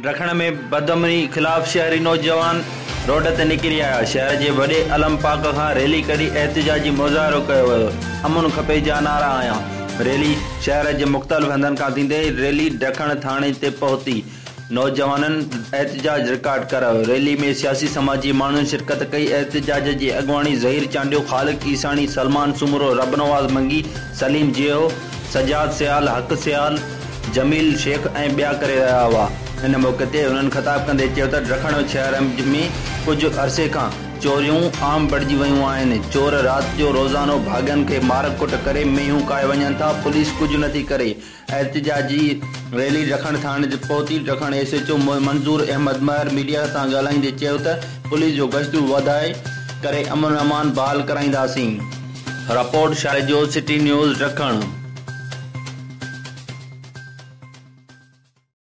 रखण में बदअमनी खिलाफ शहरी नौजवान रोड ते निकिरी आया। शहर के वडे अलम पाक खां रैली करी एहतजाजी मुज़ाहिरो कयो वियो। अमन खपे जा नारा आया। रैली शहर के मुख़्तलिफ़ हंधनि खां थींदे रैली ढखण थाणे ते पहुती। नौजवाननि एहतजाज रिकॉर्ड करायो। रैली में सियासी समाजी माण्हुनि शिरकत कई। एहतजाज की अगवानी ज़हीर चांडियो, ख़ालिक ईसानी, सलमान सुमरो, रबनवाज़ मंगी, सलीम जियो, सजाद सियाल, हक सियाल, जमील शेख ऐं ॿिया करे रहा हुआ। इन मौके ते उन्हनि ख़िताब कंदे चयो त ढखण शहर में कुछ अरसे खां चोरियूं आम बढ़जी वियूं आहिनि। चोर रात जो रोज़ानो भाॻनि खे मार कुट करे मेंहूं काए वञनि था। पुलिस कुछ नथी करे। एहतजाजी रैली ढखण थाणे ते पहुती। ढखण एसएचओ मंज़ूर अहमद महर मीडिया सां ॻाल्हाईंदे चयो त पुलिस जो गश्तूं वधाए करे अमन अमान बहाल कराईंदासीं। रिपोर्ट शाह जो सिटी न्यूज़ ढखण।